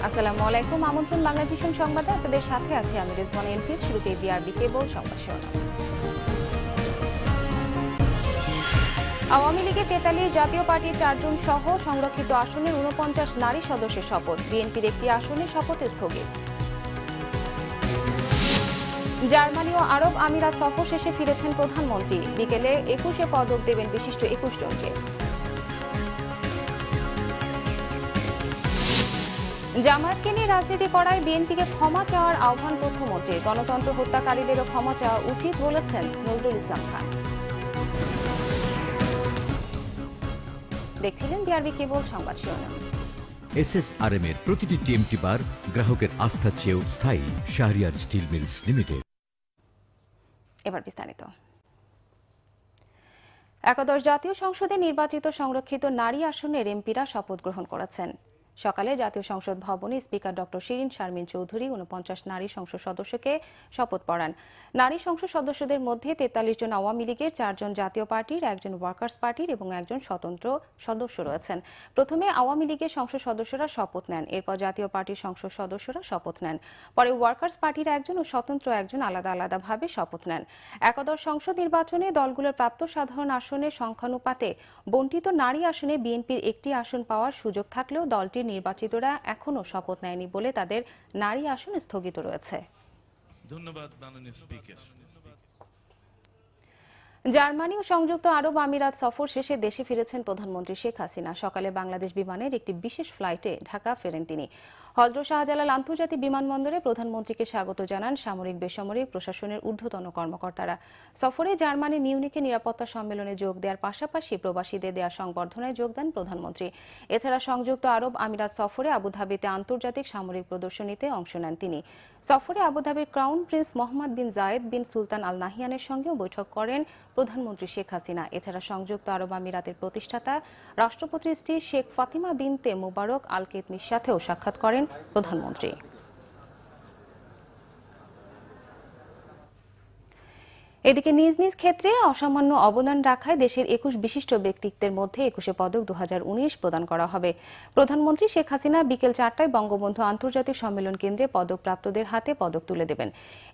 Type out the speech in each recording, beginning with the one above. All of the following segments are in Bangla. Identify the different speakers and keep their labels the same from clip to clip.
Speaker 1: আসসালামু আলাইকুম। আমন্ত্রণ বাংলাদেশ সংবাদে আপনাদের সাথে আছি আমি রিজওয়ান এনসি। শুরুতে বিআরবি কেবল সংবাদ শিরোনাম। আওয়ামী লীগের 43 জাতীয় পার্টির 4 জন সহ সংরক্ষিত আসনের 49 নারী সদস্যের শপথ। বিএনপির একটি আসনে শপথ স্থগিত। জার্মানি ও আরব আমিরাত সফর শেষে ফিরেছেন প্রধানমন্ত্রী। বিকেলে 21 পদক দেবেন বিশিষ্ট 21 জনকে। জামায়াতকে নিয়ে রাজনীতি করায় বিএনপিকে ক্ষমা চাওয়ার আহ্বান তথ্যমন্ত্রীর। গণতন্ত্র হত্যাকারীদেরও ক্ষমা চাওয়া উচিত বলেছেন নজরুল ইসলাম খান। দেখছিলেন বিআরবি কেবল সংবাদ শিরোনাম।
Speaker 2: এসএসআরএম এর প্রতিটি টিএমটি বার গ্রাহকের আস্থা চেয়েও স্থায়ী। Shahriar steel mills limited.
Speaker 1: এবার বিস্তারিত। একাদশ জাতীয় সংসদে নির্বাচিত সংরক্ষিত নারী আসনের এমপিরা শপথ গ্রহণ করেছেন। সকালে জাতীয় সংসদ ভবনে স্পিকার ডক্টর শিরিন শারমিন চৌধুরী 49 নারী সংসদ সদস্যকে শপথ পড়ান। নারী সংসদ সদস্যদের মধ্যে 43 জন আওয়ামী লীগের, 4 জন জাতীয় পার্টির, 1 জন ওয়ার্কার্স পার্টির এবং 1 জন স্বতন্ত্র সদস্য রয়েছেন। প্রথমে আওয়ামী লীগের সংসদ সদস্যরা শপথ নেন, এরপর জাতীয় পার্টির সংসদ সদস্যরা শপথ নেন, পরে ওয়ার্কার্স পার্টির 1 জন ও স্বতন্ত্র 1 জন আলাদা আলাদাভাবে শপথ নেন। একাদশ সংসদ নির্বাচনে দলগুলোর প্রাপ্ত সাধারণ আসনের সংখ্যানুপাতে বণ্টিত নারী আসনে বিএনপির একটি আসন পাওয়ার সুযোগ থাকলেও দলটির নির্বাচিতরা এখনো শপথ নেয়নি বলে তাদের নারী আসন স্থগিত রয়েছে।
Speaker 3: ধন্যবাদ মাননীয় স্পিকার।
Speaker 1: জার্মানি ও সংযুক্ত আরব আমিরাত সফর শেষে দেশে ফিরেছেন প্রধানমন্ত্রী শেখ হাসিনা। সকালে বাংলাদেশ বিমানের একটি বিশেষ ফ্লাইটে ঢাকা ফেরেন তিনি। হযরত শাহজালাল আন্তর্জাতিক বিমানবন্দরে প্রধানমন্ত্রীকে স্বাগত জানান সামরিক বেসামরিক প্রশাসনের ঊর্ধ্বতন কর্মকর্তারা। সফরে জার্মানির মিউনিখে নিরাপত্তা সম্মেলনে যোগ দেওয়ার পাশাপাশি প্রবাসীদের দেয়া সংবর্ধনায় যোগ দেন প্রধানমন্ত্রী। এছাড়া সংযুক্ত আরব আমিরাত সফরে আবুধাবিতে আন্তর্জাতিক সামরিক প্রদর্শনীতে অংশ নেন তিনি। সফরে আবুধাবির ক্রাউন প্রিন্স মোহাম্মদ বিন জায়েদ বিন সুলতান আল নাহিয়ানের সঙ্গেও বৈঠক করেন প্রধানমন্ত্রী শেখ হাসিনা। এছাড়া সংযুক্ত আরব আমিরাতের প্রতিষ্ঠাতা রাষ্ট্রপতির স্ত্রী শেখ ফাতিমা বিনতে মোবারক আল কেতমির সাথেও সাক্ষাৎ করেন প্রধানমন্ত্রী। এদিকে নিজ নিজ ক্ষেত্রে অসামান্য অবদান রাখায় দেশের 21 বিশিষ্ট ব্যক্তিত্বের মধ্যে 21 পদক 2019 প্রদান করা হবে। প্রধানমন্ত্রী শেখ হাসিনা বিকেল 4টায় বঙ্গবন্ধু আন্তর্জাতিক সম্মেলন কেন্দ্রে পদকপ্রাপ্তদের হাতে পদক তুলে দেবেন।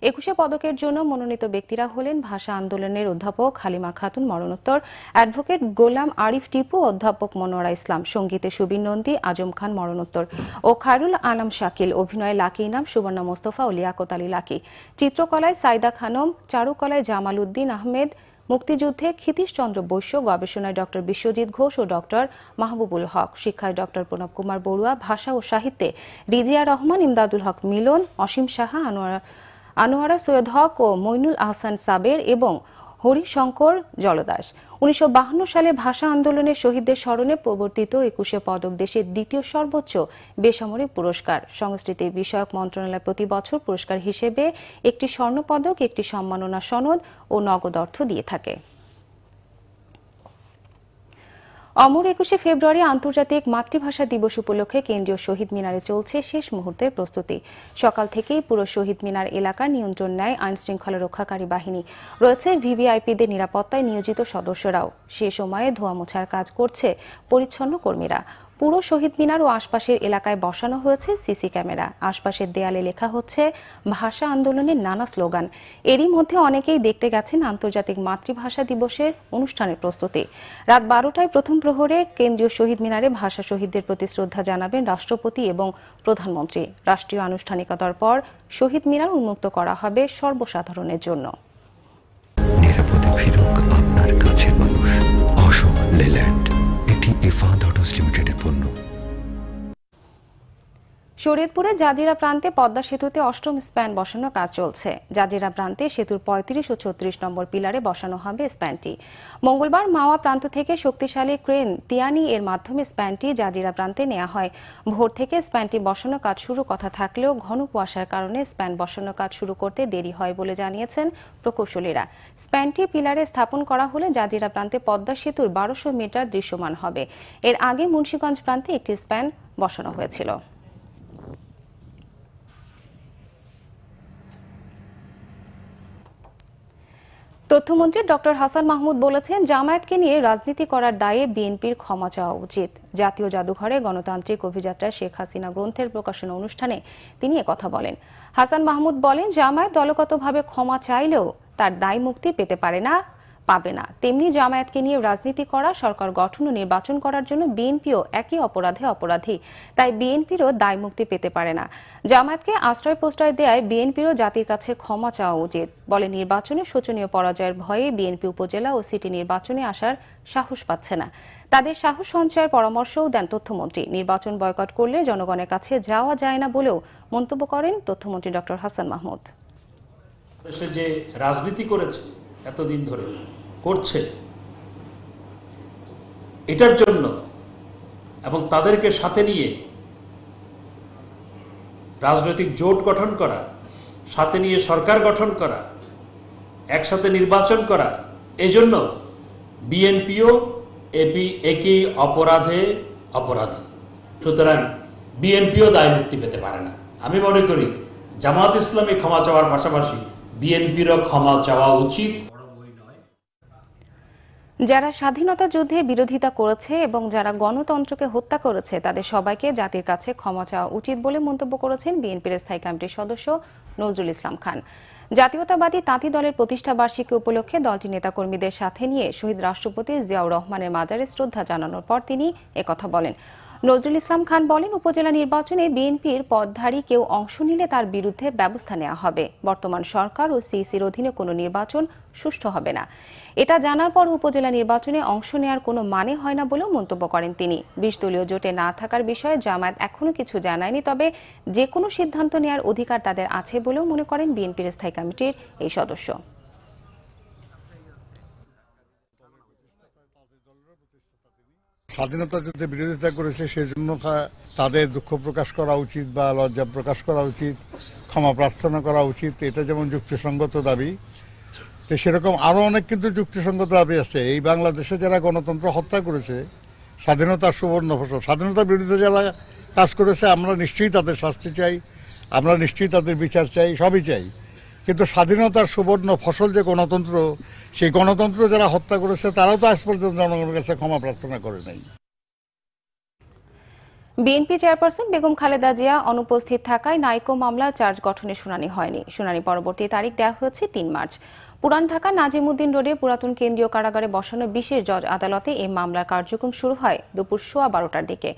Speaker 1: 21 পদকের জন্য মনোনীত ব্যক্তিরা হলেন ভাষা আন্দোলনের অধ্যাপক হালিমা খাতুন মরণোত্তর, অ্যাডভোকেট গোলাম আরিফ টিপু, অধ্যাপক মনোয়ারা ইসলাম, সঙ্গীতে সুবীর নন্দী, আজম খান মরণোত্তর ও খায়রুল আনাম শাকিল, অভিনয়ে লাকি ইনাম, সুবর্ণা মোস্তফা ও লিয়াকত আলী লাকি, চিত্রকলায় সাইদা খানম, চারুকলায় জামাল উদ্দিন আহমেদ, মুক্তিযুদ্ধে ক্ষিতীশচন্দ্র বৈশ্য, গবেষণায় ডক্টর বিশ্বজিৎ ঘোষ ও ডক্টর মাহবুবুল হক, শিক্ষায় ডক্টর প্রণব কুমার বড়ুয়া, ভাষা ও সাহিত্যে রিজিয়া রহমান, ইমদাদুল হক মিলন, অসীম সাহা, আনোয়ারা সৈয়দ হক ও মইনুল আহসান সাবের এবং হরিশঙ্কর জলদাস। 1952 সালে ভাষা আন্দোলনের শহীদদের স্মরণে প্রবর্তিত 21 পদক দেশের দ্বিতীয় সর্বোচ্চ বেসামরিক পুরস্কার। সংস্কৃতি বিষয়ক মন্ত্রণালয় প্রতি বছর পুরস্কার হিসেবে একটি স্বর্ণপদক, একটি সম্মাননা সনদ ও নগদ অর্থ দিয়ে থাকে। অমর 21 ফেব্রুয়ারি আন্তর্জাতিক মাতৃভাষা দিবস উপলক্ষে কেন্দ্রীয় শহীদ মিনারে চলছে শেষ মুহূর্তের প্রস্তুতি। সকাল থেকেই পুরো শহীদ মিনার এলাকার নিয়ন্ত্রণ নেয় আইন শৃঙ্খলা রক্ষাকারী বাহিনী। রয়েছে ভিভিআইপিদের নিরাপত্তায় নিয়োজিত সদস্যরাও। সে সময়ে ধোয়া মোছার কাজ করছে পরিচ্ছন্ন কর্মীরা। পুরো শহীদ মিনার ও আশপাশের এলাকায় বসানো হয়েছে সিসি ক্যামেরা। আশপাশের দেয়ালে লেখা হচ্ছে ভাষা আন্দোলনের নানা স্লোগান। এরই মধ্যে অনেকেই দেখতে গেছেন আন্তর্জাতিক মাতৃভাষা দিবসের অনুষ্ঠানের প্রস্তুতি। রাত 12টায় প্রথম প্রহরে কেন্দ্রীয় শহীদ মিনারে ভাষা শহীদদের প্রতি শ্রদ্ধা জানাবেন রাষ্ট্রপতি এবং প্রধানমন্ত্রী। রাষ্ট্রীয় আনুষ্ঠানিকতার পর শহীদ মিনার উন্মুক্ত করা হবে সর্বসাধারণের জন্য।
Speaker 4: নিরাপদে ফিরুক আপনার কাছের মানুষ। অশোক লেল্যান্ড, এটি ইফাদ অটোস লিমিটেডের পণ্য।
Speaker 1: শরীয়তপুরে জাজিরা প্রান্তে পদ্মা সেতুতে 8ম স্প্যান বসানোর কাজ চলছে। জাজিরা প্রান্তে সেতুর 35 ও 36 নম্বর পিলারে বসানো হবে স্প্যানটি। মঙ্গলবার মাওয়া প্রান্ত থেকে শক্তিশালী ক্রেন তিয়ানি এর মাধ্যমে স্প্যানটি জাজিরা প্রান্তে নেওয়া হয়। ভোর থেকে স্প্যানটি বসানোর কাজ শুরু কথা থাকলেও ঘন কুয়াশার কারণে স্প্যান বসানোর কাজ শুরু করতে দেরি হয় বলে জানিয়েছেন প্রকৌশলীরা। স্প্যানটি পিলারে স্থাপন করা হলে জাজিরা প্রান্তে পদ্মা সেতুর 1200 মিটার দৃশ্যমান হবে। এর আগে মুন্সিগঞ্জ প্রান্তে একটি স্প্যান বসানো হয়েছিল। তথ্যমন্ত্রী ডক্টর হাসান মাহমুদ বলেছেন, জামায়াতকে নিয়ে রাজনীতি করার দায়ে বিএনপির ক্ষমা চাওয়া উচিত। জাতীয় জাদুঘরে গণতান্ত্রিক অভিযাত্রা শেখ হাসিনা গ্রন্থের প্রকাশনা অনুষ্ঠানে তিনি একথা বলেন। হাসান মাহমুদ বলেন, জামায়াত দলগতভাবে ক্ষমা চাইলেও তার দায় মুক্তি পাবে না। তেমনি জামায়াতকে নিয়ে রাজনীতি করা, সরকার গঠন ও নির্বাচন করার জন্য বিএনপিও একই অপরাধে অপরাধী, তাই বিএনপিরও দায় মুক্তি পেতে পারে না। জামায়াতকে আশ্রয় প্রশ্রয় দেয় বিএনপিরও জাতির কাছে ক্ষমা চাওয়া উচিত। বলে, নির্বাচনে শোচনীয় পরাজয়ের ভয়ে বিএনপি উপজেলা ও সিটি নির্বাচনে আসার সাহস পাচ্ছে না। তাদের সাহস সঞ্চয়ের পরামর্শও দেন তথ্যমন্ত্রী। নির্বাচন বয়কট করলে জনগণের কাছে যাওয়া যায় না বলেও মন্তব্য করেন তথ্যমন্ত্রী ডক্টর হাসান মাহমুদ।
Speaker 5: দেশে যে রাজনীতি করেছে এতদিন ধরে করছে, এটার জন্য এবং তাদেরকে সাথে নিয়ে রাজনৈতিক জোট গঠন করা, সাথে নিয়ে সরকার গঠন করা, একসাথে নির্বাচন করা, এজন্য বিএনপিও একই অপরাধে অপরাধী। সুতরাং বিএনপিও দায় মুক্তি পেতে পারে না। আমি মনে করি জামাত ইসলামী ক্ষমা চাওয়ার পাশাপাশি বিএনপিরও ক্ষমা চাওয়া উচিত।
Speaker 1: যারা স্বাধীনতা যুদ্ধে বিরোধিতা করেছে এবং যারা গণতন্ত্রকে হত্যা করেছে, তাদের সবাইকে জাতির কাছে ক্ষমা চাওয়া উচিত বলে মন্তব্য করেছেন বিএনপির স্থায়ী কমিটির সদস্য নজরুল ইসলাম খান। জাতীয়তাবাদী তাঁতি দলের প্রতিষ্ঠা বার্ষিকী উপলক্ষে দলটির নেতাকর্মীদের সাথে নিয়ে শহীদ রাষ্ট্রপতি জিয়াউর রহমানের মাজারে শ্রদ্ধা জানানোর পর তিনি একথা বলেন। নজরুল ইসলাম খান বলেন, উপজেলা নির্বাচনে বিএনপির পদধারী কেউ অংশ নিলে তার বিরুদ্ধে ব্যবস্থা নেওয়া হবে। বর্তমান সরকার ও সিইসির অধীনে কোনো নির্বাচন সুষ্ঠু হবে না। এটা জানার পর উপজেলা নির্বাচনে অংশ নেওয়ার কোনো মানে হয় না বলেও মন্তব্য করেন তিনি। 20 দলীয় জোটে না থাকার বিষয়ে জামায়াত এখনো কিছু জানায়নি, তবে যে কোনো সিদ্ধান্ত নেওয়ার অধিকার তাদের আছে বলেও মনে করেন বিএনপির স্থায়ী কমিটির এই সদস্য।
Speaker 6: স্বাধীনতা যুদ্ধে বিরোধিতা করেছে, সেজন্য তাদের দুঃখ প্রকাশ করা উচিত বা লজ্জা প্রকাশ করা উচিত, ক্ষমা প্রার্থনা করা উচিত। এটা যেমন যুক্তিসঙ্গত দাবি, তো সেরকম আরও অনেক কিন্তু যুক্তিসঙ্গত দাবি আছে। এই বাংলাদেশে যারা গণতন্ত্র হত্যা করেছে, স্বাধীনতার সুবর্ণ ফসল, স্বাধীনতার বিরুদ্ধে যারা কাজ করেছে, আমরা নিশ্চয়ই তাদের শাস্তি চাই, আমরা নিশ্চয়ই তাদের বিচার চাই, সবই চাই। কিন্তু স্বাধীনতার সুবর্ণ ফসল যে গণতন্ত্র, সেই গণতন্ত্র যারা হত্যা করেছে তারাও তো আজ পর্যন্ত জনগণের কাছে ক্ষমা প্রার্থনা করে নাই।
Speaker 1: বিএনপি চেয়ারপারসন বেগম খালেদা জিয়া অনুপস্থিত থাকায় নাইকো মামলার চার্জ গঠনের শুনানি হয়নি। শুনানি পরবর্তী তারিখ দেওয়া হয়েছে 3 মার্চ। পুরান ঢাকা নাজিমউদ্দিন রোডে পুরাতন কেন্দ্রীয় কারাগারে বসানো বিশেষ জজ আদালতে এই মামলার কার্যক্রম শুরু হয় দুপুর 12:15টার দিকে।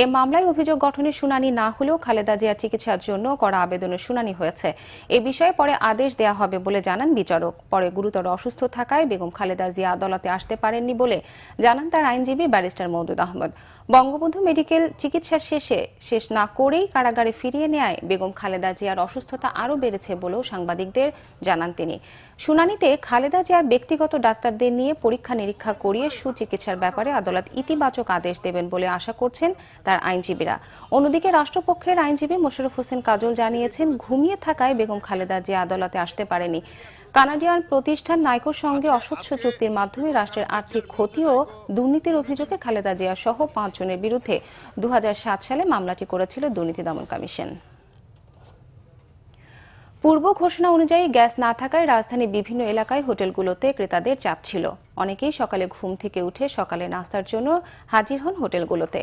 Speaker 1: এই মামলায় অভিযোগ গঠনের শুনানি না হলেও খালেদা জিয়ার চিকিৎসার জন্য করা আবেদনের শুনানি হয়েছে। এ বিষয়ে পরে আদেশ দেওয়া হবে বলে জানান বিচারক। পরে গুরুতর অসুস্থ থাকায় বেগম খালেদা জিয়া আদালতে আসতে পারেননি বলে জানান তার আইনজীবী ব্যারিস্টার মওদুদ আহমদ। বঙ্গবন্ধু মেডিকেল চিকিৎসা শেষ না করেই কারাগারে ফিরিয়ে নেয় বেগম খালেদা জিয়ার অসুস্থতা আরও বেড়েছে বলেও সাংবাদিকদের জানান তিনি। শুনানিতে খালেদা জিয়ার ব্যক্তিগত ডাক্তারদের নিয়ে পরীক্ষা নিরীক্ষা করিয়ে সুচিকিৎসার ব্যাপারে আদালত ইতিবাচক আদেশ দেবেন বলে আশা করছেন তার আইনজীবীরা। অন্যদিকে রাষ্ট্রপক্ষের আইনজীবী মোশাররফ হোসেন কাজল জানিয়েছেন, ঘুমিয়ে থাকায় বেগম খালেদা জিয়া আদালতে আসতে পারেনি। কানাডিয়ান প্রতিষ্ঠান নাইকোর সঙ্গে অস্বচ্ছ চুক্তির মাধ্যমে রাষ্ট্রের আর্থিক ক্ষতি ও দুর্নীতির অভিযোগে খালেদা জিয়া সহ 5 জনের বিরুদ্ধে 2007 সালে মামলাটি করেছিল দুর্নীতি দমন কমিশন। পূর্ব ঘোষণা অনুযায়ী গ্যাস না থাকায় রাজধানীর বিভিন্ন এলাকায় হোটেলগুলোতে ক্রেতাদের চাপ ছিল। অনেকেই সকালে ঘুম থেকে উঠে সকালে নাস্তার জন্য হাজির হন হোটেলগুলোতে।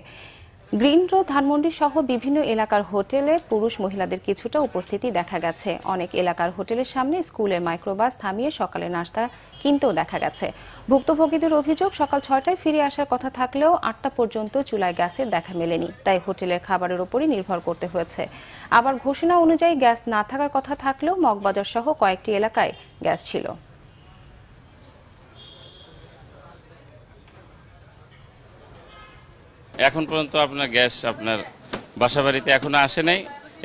Speaker 1: গ্রিন রোড, ধানমন্ডি সহ বিভিন্ন এলাকার হোটেলে পুরুষ মহিলাদের কিছুটা উপস্থিতি দেখা গেছে। অনেক এলাকার হোটেলের সামনে স্কুলের মাইক্রোবাস থামিয়ে সকালে নাস্তা কিনতেও দেখা গেছে। ভুক্তভোগীদের অভিযোগ, সকাল 6টায় ফিরে আসার কথা থাকলেও 8টা পর্যন্ত চুলায় গ্যাসের দেখা মেলেনি, তাই হোটেলের খাবারের উপরই নির্ভর করতে হয়েছে। আবার ঘোষণা অনুযায়ী গ্যাস না থাকার কথা থাকলেও মগবাজার সহ কয়েকটি এলাকায় গ্যাস ছিল।
Speaker 7: এখন পর্যন্ত আপনার গ্যাস আপনার বাসাবাড়িতে এখনো আসে নাই,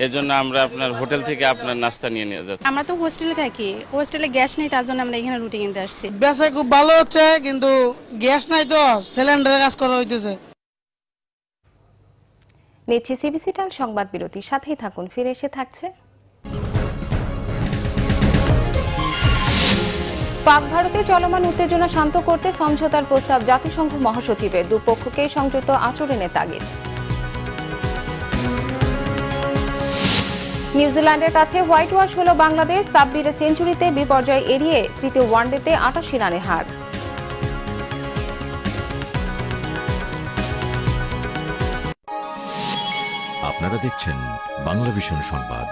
Speaker 7: এজন্য আমরা আপনার হোটেল থেকে আপনার নাস্তা নিয়ে যাচ্ছি।
Speaker 8: আমরা তো হোস্টেলে থাকি, হোস্টেলে গ্যাস নেই, তার জন্য আমরা এখানে রুটি কিনতে আসছি।
Speaker 9: বেচা খুব ভালো হচ্ছে, কিন্তু গ্যাস নাই তো সিলিন্ডারে কাজ করা হইতেছে।
Speaker 1: নিচ্ছি সিবিসি টাল সংবাদ বিরতি, সাথেই থাকুন, ফিরে এসে থাকছে। পাক ভারতে চলমান উত্তেজনা শান্ত করতে সমঝোতার প্রস্তাব জাতিসংঘ মহাসচিবের, দুপক্ষকে সংযত আচরণের তাগিদ। নিউজিল্যান্ডের কাছে হোয়াইট ওয়াশ হল বাংলাদেশ। সাব্বিরের সেঞ্চুরিতে বিপর্যয় এড়িয়ে তৃতীয় ওয়ানডেতে ৮৮ রানে হার।
Speaker 2: আপনারা দেখছেন বাংলা ভিশন সংবাদ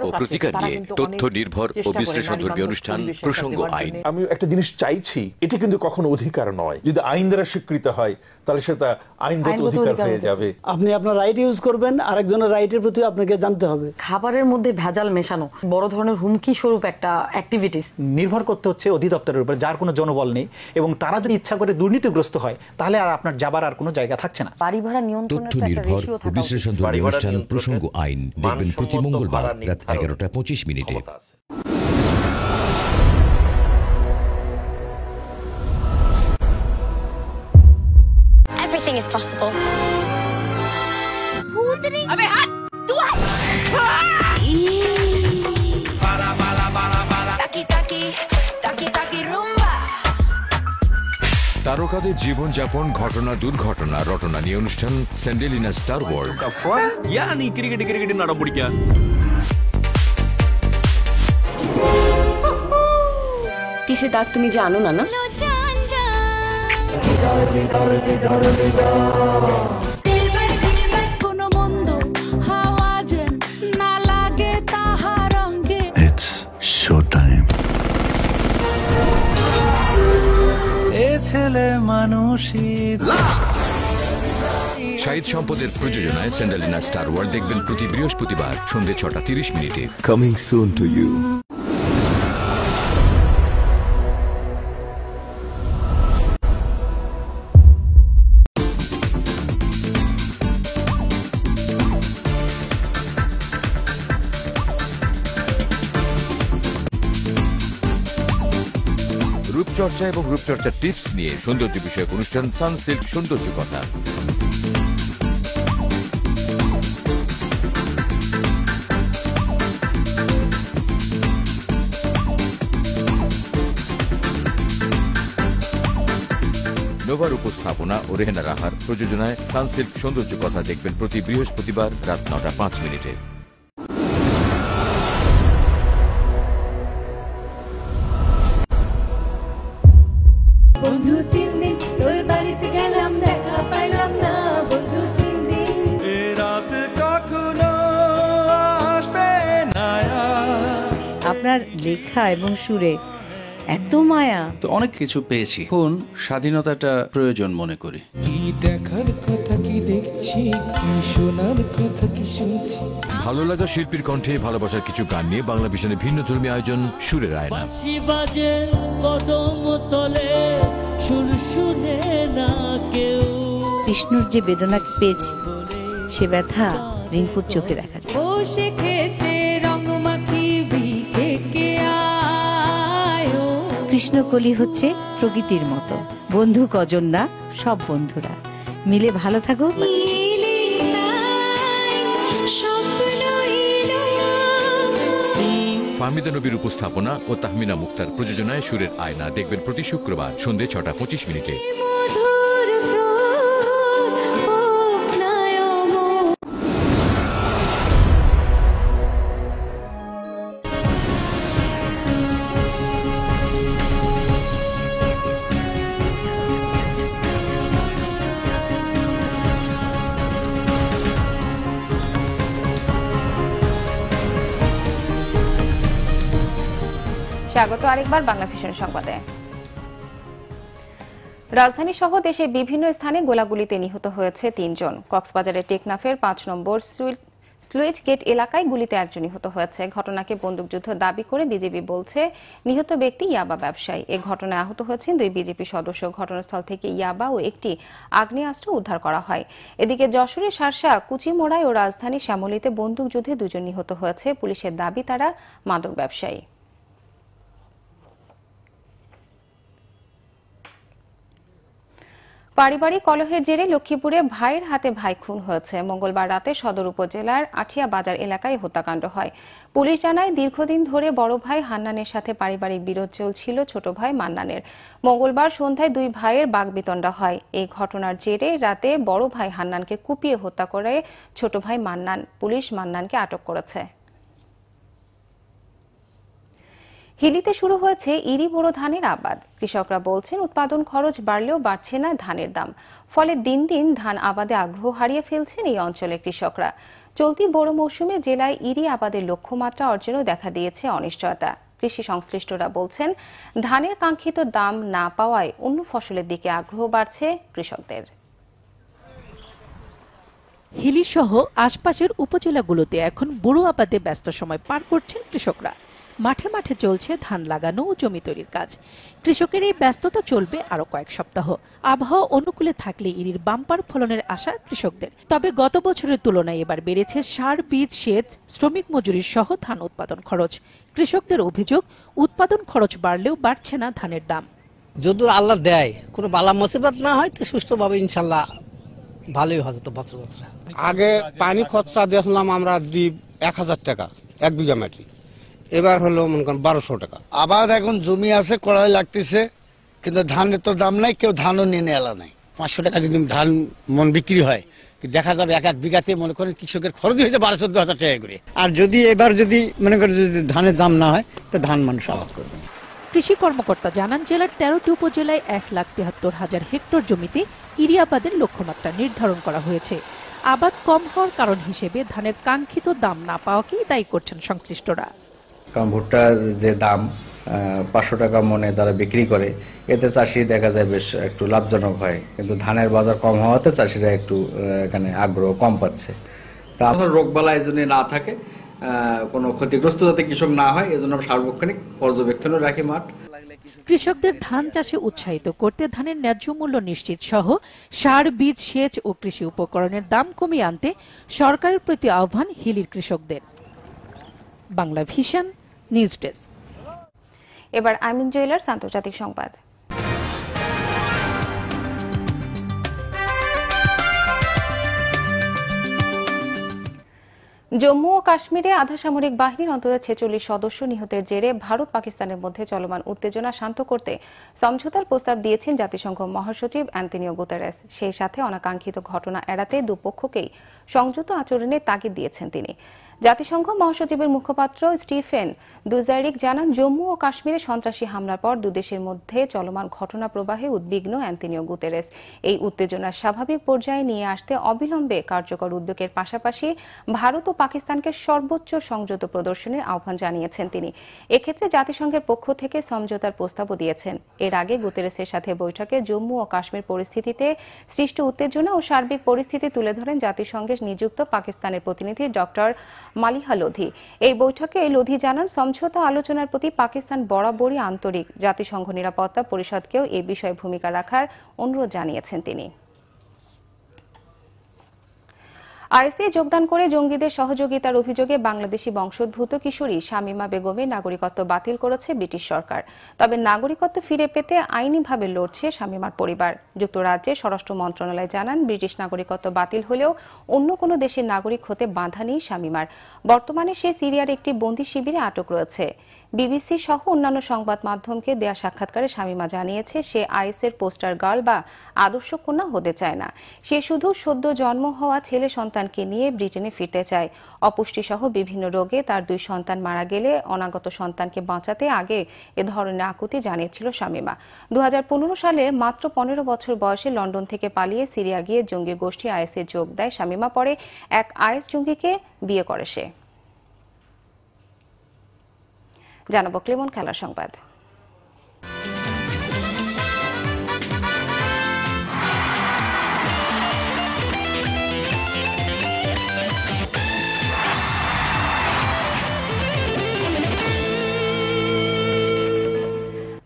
Speaker 10: ও প্রতিকার নিয়ে তথ্য নির্ভর ও বিশ্লেষণধর্মী অনুষ্ঠান প্রসঙ্গ আইন।
Speaker 11: আমি একটা জিনিস চাইছি, এটা কিন্তু কখনো অধিকার নয়। যদি আইন দ্বারা স্বীকৃত হয় তাহলে সেটা আইনগত অধিকার হয়ে যাবে।
Speaker 9: আপনি আপনার রাইট ইউজ করবেন, আরেকজনের রাইটের প্রতি আপনাকে জানতে হবে।
Speaker 12: খাবারের মধ্যে ভেজাল মেশানো বড় ধরনের হুমকি স্বরূপ একটা অ্যাক্টিভিটিস।
Speaker 13: নির্ভর করতে হচ্ছে অধিদপ্তরের উপর, যার কোনো জনবল নেই, এবং তারা যদি ইচ্ছা করে দুর্নীতিগ্রস্ত হয় তাহলে আর আপনার যাবার আর কোনো জায়গা থাকছে না।
Speaker 12: বাড়ি ভাড়া নিয়ন্ত্রণের
Speaker 2: তথ্য নির্ভর ও বিশ্লেষণধর্মী অনুষ্ঠান প্রসঙ্গ আইন দেখবেন প্রতি মঙ্গলবার রাত 11:25 মিনিটে।
Speaker 14: Everything is possible.
Speaker 15: अबे हट, तू आ।
Speaker 14: Taki taki, taki taki rumba.
Speaker 2: তারকাদের জীবনযাপন, ঘটনা দুর্ঘটনা রটনা নিয়ে অনুষ্ঠান স্যান্ডেলিনা স্টার ওয়ার্ল্ড।
Speaker 16: ক্রিকেট নাড়া পড়িকা
Speaker 12: কিসে দাগ তুমি জানো না?
Speaker 15: কোনো মন্দ হাওয়া যেন না লাগে তাহার অঙ্গে।
Speaker 4: It's show time.
Speaker 16: এ ছেলে মানুষই।
Speaker 2: শাহিদ সম্পদের প্রযোজনায় স্যান্ডেলিনা স্টার ওয়ার্ল্ড দেখবেন প্রতি বৃহস্পতিবার সন্ধ্যে 6:30 মিনিটে।
Speaker 4: Coming soon to you.
Speaker 2: রূপচর্চা এবং রূপচর্চার টিপস নিয়ে সৌন্দর্য বিষয়ক অনুষ্ঠান সানসিল্ক সৌন্দর্য কথা। নোভার উপস্থাপনা ও রেহেনা রাহার প্রযোজনায় সানসিল্ক সৌন্দর্য কথা দেখবেন প্রতি বৃহস্পতিবার রাত 9:05 মিনিটে।
Speaker 15: বন্ধু 3 দিন তোর বাড়িতে গেলাম, দেখা পাইলাম না। বন্ধু 3 দিন
Speaker 16: এ রাত কখনো আসবে না।
Speaker 17: আপনার লেখা এবং সুরে এত মায়া।
Speaker 16: তো অনেক কিছু পেয়েছি, এখন স্বাধীনতাটা প্রয়োজন মনে করি। কি দেখার কথা কি দেখছি, কি শোনার কথা কি শুনছি।
Speaker 2: ভালো লাগা শিল্পীর কণ্ঠে ভালোবাসার কিছু গান নিয়ে বাংলা ভিশনের ভিন্ন ধর্মী আয়োজন সুরের আয়না।
Speaker 15: বাজে কদম তলে সুর শুনে না কেউ।
Speaker 17: কৃষ্ণর যে বেদনা পেয়েছি সে ব্যথা রিঙ্কুর চোখে দেখা যায়।
Speaker 15: বসে খেতে রং মাখিবি থেকে আয়ো।
Speaker 17: কৃষ্ণকলি হচ্ছে প্রকৃতির মতো, বন্ধু কজন না, সব বন্ধুরা মিলে ভালো থাকুক।
Speaker 2: ফাহমিদা নবীর উপস্থাপনা ও তাহমিনা মুক্তার প্রযোজনায় সুরের আয়না দেখবেন প্রতি শুক্রবার সন্ধ্যে 6:25 মিনিটে।
Speaker 1: স্বাগত আরেকবার বাংলা ভিশন সংবাদে। রাজধানী সহ দেশে বিভিন্ন স্থানে গোলাগুলিতে নিহত হয়েছে 3 জন। কক্সবাজারের টেকনাফের 5 নম্বর স্লুইস গেট এলাকায় গুলিতে একজন নিহত হয়েছে। ঘটনাকে বন্দুকযুদ্ধ দাবি করে বিজেপি বলছে নিহত ব্যক্তি ইয়াবা ব্যবসায়ী। এ ঘটনায় আহত হয়েছেন 2 বিজেপি সদস্য। ঘটনাস্থল থেকে ইয়াবা ও একটি আগ্নেয়াস্ত্র উদ্ধার করা হয়। এদিকে যশোরের শার্শা, কুচিমোড়ায় ও রাজধানী শ্যামলীতে বন্দুকযুদ্ধে 2 জন নিহত হয়েছে। পুলিশের দাবি তারা মাদক ব্যবসায়ী। পারিবারিক কলহের জেরে লক্ষ্মীপুরে ভাইয়ের হাতে ভাই খুন হয়েছে। মঙ্গলবার রাতে সদর উপজেলার আঠিয়া বাজার এলাকায় হত্যাকাণ্ড হয়। পুলিশ জানায় দীর্ঘদিন ধরে বড় ভাই হান্নানের সাথে পারিবারিক বিরোধ চলছিল ছোট ভাই মান্নানের। মঙ্গলবার সন্ধ্যায় 2 ভাইয়ের বাগবিতণ্ডা হয়। এই ঘটনার জেরে রাতে বড় ভাই হান্নানকে কুপিয়ে হত্যা করে ছোট ভাই মান্নান। পুলিশ মান্নানকে আটক করেছে। হিলিতে শুরু হয়েছে ইরি বোরো ধানের আবাদ। কৃষকরা বলছেন উৎপাদন খরচ বাড়লেও বাড়ছে না ধানের দাম, ফলে দিন দিন ধান আবাদে আগ্রহ হারিয়ে ফেলছেন এই অঞ্চলের কৃষকরা। চলতি বোরো মৌসুমে জেলায় ইরি আবাদের লক্ষ্যমাত্রা অর্জনেও দেখা দিয়েছে অনিশ্চয়তা। কৃষি সংশ্লিষ্টরা বলছেন ধানের কাঙ্ক্ষিত দাম না পাওয়ায় অন্য ফসলের দিকে আগ্রহ বাড়ছে কৃষকদের।
Speaker 18: হিলি সহ আশপাশের উপজেলাগুলোতে এখন বোরো আবাদে ব্যস্ত সময় পার করছেন কৃষকরা। মাঠে মাঠে চলছে ধান লাগানো ও জমি তৈরির কাজ। কৃষকের এই ব্যস্ততা চলবে আরো কয়েক সপ্তাহ। আবহাওয়া অনুকূলে থাকলে ইরির বাম্পার ফলনের আশা কৃষকদের। তবে গত বছরের তুলনায় এবার বেড়েছে সার, বীজ, সেচ, শ্রমিক মজুরি সহ ধান উৎপাদন খরচ। কৃষকদের অভিযোগ, উৎপাদন খরচ বাড়লেও বাড়ছে না ধানের দাম।
Speaker 9: যদি আল্লাহ দেয় কোনো বালা মুসিবত না হয় তো সুস্থভাবে ইনশাল্লাহ ভালোই হতো বছর বছর।
Speaker 19: আগে পানি খরচা দেখলাম আমরা 1000 টাকা 1 বিঘা মাটি, এবার হলো মনে করেন 1200 টাকা।
Speaker 20: আবাদ এখন জমি আছে, কড়াই লাগতেছে, কিন্তু ধানের তো দাম নাই, কেউ ধানও নিয়ে এলা নাই।
Speaker 19: 500 টাকা যদি ধান মন বিক্রি হয় দেখা যাবে 1 বিঘাতে মনে করেন কৃষকের খরচ হয়েছে 12-14 হাজার টাকা করে।
Speaker 21: আর যদি এবার যদি মনে করেন যদি ধানের দাম না হয় তো ধান মানুষ আবাদ করবে।
Speaker 18: কৃষি কর্মকর্তা জানান জেলার 13টি উপজেলায় 1,73,000 হেক্টর জমিতে ইরি আবাদের লক্ষ্যমাত্রা নির্ধারণ করা হয়েছে। আবাদ কম হওয়ার কারণ হিসেবে ধানের কাঙ্ক্ষিত দাম না পাওয়াকেই দায়ী করছেন সংশ্লিষ্টরা।
Speaker 22: কারণ ভুট্টার যে দাম 500 টাকা মনে তারা বিক্রি করে, এতে চাষি দেখা যায় বেশ একটু লাভজনক হয়, কিন্তু ধানের বাজার কম হওয়াতে চাষিরা একটু এখানে আগ্রহ কম পাচ্ছে।
Speaker 23: রোগবালাই যদি না থাকে, কোনো ক্ষতিগ্রস্ত যাতে কৃষক না হয়, এজন্য সার্বক্ষণিক পর্যবেক্ষণও রাখি মাঠ।
Speaker 18: কৃষকদের ধান চাষে উৎসাহিত করতে ধানের ন্যায্য মূল্য নিশ্চিত সহ সার, বীজ, সেচ ও কৃষি উপকরণের দাম কমিয়ে আনতে সরকারের প্রতি আহ্বান হিলির কৃষকদের। Bangla vision news desk.
Speaker 1: এবার আমিন জুয়েলার্স আন্তর্জাতিক সংবাদ। জম্মু ও কাশ্মীরে আধা সামরিক বাহিনীর অন্তত 46 সদস্য নিহতের জেরে ভারত পাকিস্তানের মধ্যে চলমান উত্তেজনা শান্ত করতে সমঝোতার প্রস্তাব দিয়েছেন জাতিসংঘ মহাসচিব অ্যান্তোনিও গুতেরেস। সেই সাথে অনাকাঙ্ক্ষিত ঘটনা এড়াতে দুপক্ষকেই সংযত আচরণের তাগিদ দিয়েছেন তিনি। জাতিসংঘ মহাসচিবের মুখপাত্র স্টিফেন দুজারিক জানান, জম্মু ও কাশ্মীরে সন্ত্রাসী হামলার পর দুদেশের মধ্যে চলমান ঘটনা প্রবাহে উদ্বিগ্ন অ্যান্তোনিও গুতেরেস। এই উত্তেজনার স্বাভাবিক পর্যায়ে নিয়ে আসতে অবিলম্বে কার্যকর উদ্যোগের পাশাপাশি ভারত ও পাকিস্তানকে সর্বোচ্চ সংযত প্রদর্শনের আহ্বান জানিয়েছেন তিনি। এক্ষেত্রে জাতিসংঘের পক্ষ থেকে সমঝোতার প্রস্তাবও দিয়েছেন। এর আগে গুতেরেসের সাথে বৈঠকে জম্মু ও কাশ্মীর পরিস্থিতিতে সৃষ্ট উত্তেজনা ও সার্বিক পরিস্থিতি তুলে ধরেন জাতিসংঘে নিযুক্ত পাকিস্তানের প্রতিনিধি ডক্টর মালিহা লোধি। এই বৈঠকে লোধি জানান, সমঝোতা আলোচনার প্রতি পাকিস্তান বরাবরই আন্তরিক। জাতিসংঘ নিরাপত্তা পরিষদকেও এ বিষয়ে ভূমিকা রাখার অনুরোধ জানিয়েছেন তিনি। আইএসে যোগদান করে জঙ্গিদের সহযোগিতার অভিযোগে বাংলাদেশি বংশোদ্ভূত কিশোরী শামীমা বেগমের নাগরিকত্ব বাতিল করেছে ব্রিটিশ সরকার। তবে নাগরিকত্ব ফিরে পেতে আইনিভাবে লড়ছে শামীমার পরিবার। যুক্তরাজ্যের স্বরাষ্ট্র মন্ত্রণালয় জানান, ব্রিটিশ নাগরিকত্ব বাতিল হলেও অন্য কোনো দেশের নাগরিক হতে বাধা নেই শামীমার। বর্তমানে সে সিরিয়ার একটি বন্দী শিবিরে আটক রয়েছে। বিবিসি সহ অন্যান্য সংবাদ মাধ্যমকে দেয়া সাক্ষাৎকারে শামীমা জানিয়েছে, সে আইএসের পোস্টার গার্ল বা আদর্শ কন্যা হতে চায় না। সে শুধু সদ্য জন্ম হওয়া ছেলে সন্তানকে নিয়ে ব্রিটেনে ফিরতে চায়। অপুষ্টি সহ বিভিন্ন রোগে তার 2 সন্তান মারা গেলে অনাগত সন্তানকে বাঁচাতে আগে এ ধরনের আকুতি জানিয়েছিল শামীমা। 2015 সালে মাত্র 15 বছর বয়সে লন্ডন থেকে পালিয়ে সিরিয়া গিয়ে জঙ্গি গোষ্ঠী আইএসে যোগ দেয় শামীমা। পরে এক আইএস জঙ্গিকে বিয়ে করে সে। জানাবো ক্লেমন খেলার সংবাদ।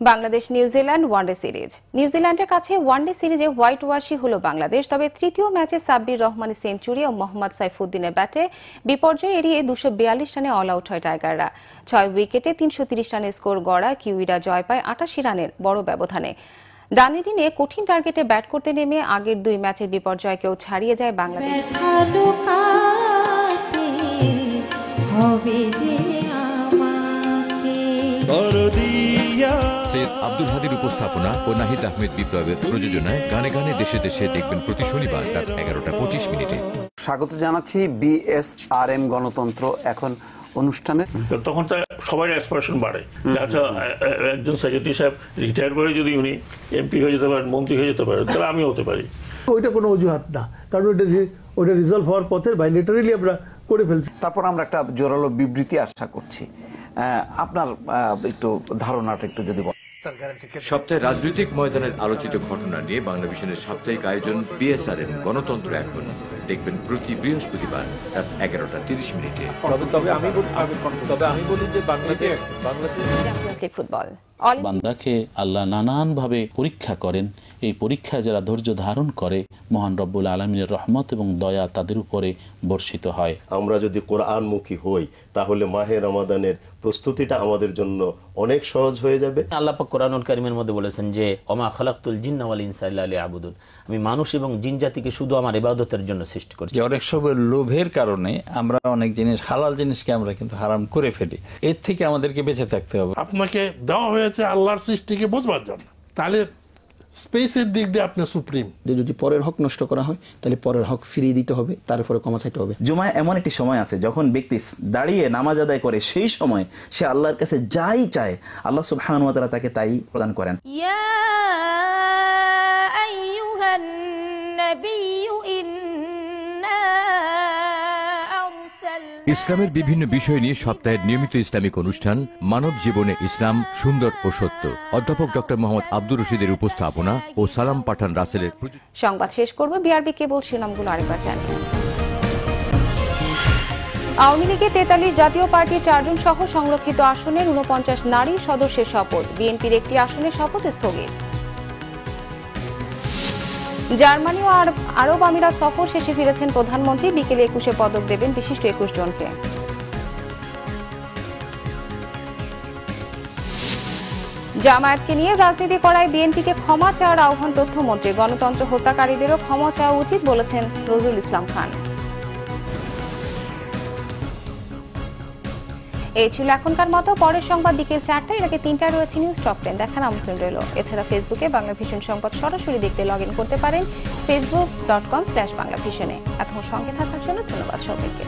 Speaker 1: Bangladesh New Zealand one day series. নিউজিল্যান্ডের কাছে ওয়ানডে সিরিজে হোয়াইট ওয়াশই হলো বাংলাদেশ। তবে তৃতীয় ম্যাচে সাব্বির রহমানের সেঞ্চুরি ও মোহাম্মদ সাইফুদ্দিনের ব্যাটে বিপর্যয় এড়িয়ে 242 রানে অল আউট হয় টাইগাররা। 6 উইকেটে 330 রানের স্কোর গড়া কিউইরা জয় পায় 88 রানের বড় ব্যবধানে। ডানলিডিনে কঠিন টার্গেটে ব্যাট করতে নেমে আগের 2 ম্যাচের বিপর্যয়কেও ছাড়িয়ে যায় বাংলাদেশ।
Speaker 2: সৈয়দ আব্দুল হাদির উপস্থাপনা ও নাহিদ আহমেদ বিপ্লবের প্রযোজনায় গানে গানে দেশে দেশে দেখবেন প্রতি শনিবার রাত 11টা 25 মিনিটে।
Speaker 24: স্বাগত জানাচ্ছি। বিএসআরএম গণতন্ত্র এখন
Speaker 3: অনুষ্ঠানে।
Speaker 5: তখন তো সবাই অ্যাসপিরেশন বাড়ে, আচ্ছা একজন সেক্রেটারি সাহেব রিটায়ার করে যদি উনি এমপি হয়ে যেতে পারেন, মন্ত্রী হয়ে যেতে পারেন, তাহলে আমিও হতে পারি।
Speaker 6: ওইটা কোনো অজুহাত না, কারণ ওটা রিজলভ হওয়ার পথে বাইলেটারালি আমরা করে ফেলছি।
Speaker 3: তারপর আমরা একটা জোরালো বিবৃতি আশা করছি। আপনার একটু ধারণাটা একটু যদি বলেন।
Speaker 2: সপ্তাহে রাজনৈতিক ময়দানের আলোচিত ঘটনা নিয়ে বাংলাভিশনের সাপ্তাহিক আয়োজন বিএসআরএম গণতন্ত্র এখন দেখবেন প্রতি বৃহস্পতিবার রাত 11:30।
Speaker 11: তবে আমি বলি যে বাংলাদেশ
Speaker 1: ফুটবল
Speaker 24: বান্দাকে আল্লাহ নানান ভাবে পরীক্ষা করেন। এই পরীক্ষায় যারা ধৈর্য ধারণ করে মহান রব্বুল আলমিনের রহমত এবং দয়া তাদের উপরে বর্ষিত হয়।
Speaker 25: আমরা যদি কোরআনমুখী হই তাহলে মাহে রমাদানের প্রস্তুতিটা আমাদের জন্য অনেক সহজ হয়ে যাবে।
Speaker 26: আল্লাহ পাক কোরআনুল কারীমের মধ্যে বলেছেন যে ওমা খালাকতুল জিন্না ওয়াল ইনসা ইল্লা লিয়াবুদুন, আমি মানুষ এবং জিন জাতিকে শুধু আমার ইবাদতের জন্য সৃষ্টি করেছি।
Speaker 27: অনেক সময় লোভের কারণে আমরা অনেক জিনিস, হালাল জিনিসকে আমরা কিন্তু হারাম করে ফেলি। এর থেকে আমাদেরকে বেঁচে থাকতে হবে।
Speaker 28: আপনাকে দেওয়া হয়েছে আল্লাহর সৃষ্টিকে বোঝবার জন্য, তাহলে স্পেসের দিক দিয়ে আপনি সুপ্রিম।
Speaker 29: যদি পরের হক নষ্ট করা হয় তাহলে পরের হক ফিরিয়ে দিতে হবে, তারপরে ক্ষমা চাইতে হবে।
Speaker 30: জুমায় এমন একটি সময় আছে যখন ব্যক্তি দাঁড়িয়ে নামাজ আদায় করে, সেই সময় সে আল্লাহর কাছে যাই চায় আল্লাহ সুবহানাহু ওয়া তাআলা তাকে তাই প্রদান করেন।
Speaker 14: ইয়া আইয়ুহান নাবিয়্যু ইন্না
Speaker 2: ইসলামের বিভিন্ন বিষয় নিয়ে সপ্তাহের নিয়মিত ইসলামিক অনুষ্ঠান মানব জীবনে ইসলাম সুন্দর ও সত্য। অধ্যাপক ডক্টর মোহাম্মদ আব্দুর রশিদের উপস্থাপনা ও সালাম পাঠান রাসেলের।
Speaker 1: সংবাদ শেষ করব বিআরবি কেবল শিরোনামগুলো আরেকবার জানিয়ে। আওয়ামী লীগের 43 জাতীয় পার্টির 4 জন সহ সংরক্ষিত আসনের 49 নারী সদস্যের শপথ, বিএনপির একটি আসনের শপথ স্থগিত। জার্মানি ও আরব আমিরাত সফর শেষে ফিরেছেন প্রধানমন্ত্রী, বিকেলে 21 পদক দেবেন বিশিষ্ট 21 জনকে। জামায়াতকে নিয়ে রাজনীতি করায় বিএনপিকে ক্ষমা চাওয়ার আহ্বান তথ্যমন্ত্রী, গণতন্ত্র হত্যাকারীদেরও ক্ষমা চাওয়া উচিত বলেছেন নজরুল ইসলাম খান। এই ছিল এখনকার মতো। পরের সংবাদ বিকেল 4টায়, এর আগে 3টায় রয়েছে নিউজ টপ 10 দেখার আমন্ত্রণ রইল। এছাড়া ফেসবুকে বাংলাভিশন সংবাদ সরাসরি দেখতে লগ ইন করতে পারেন facebook.com/বাংলাভিশনে। এতক্ষণ সঙ্গে থাকার জন্য ধন্যবাদ সবাইকে।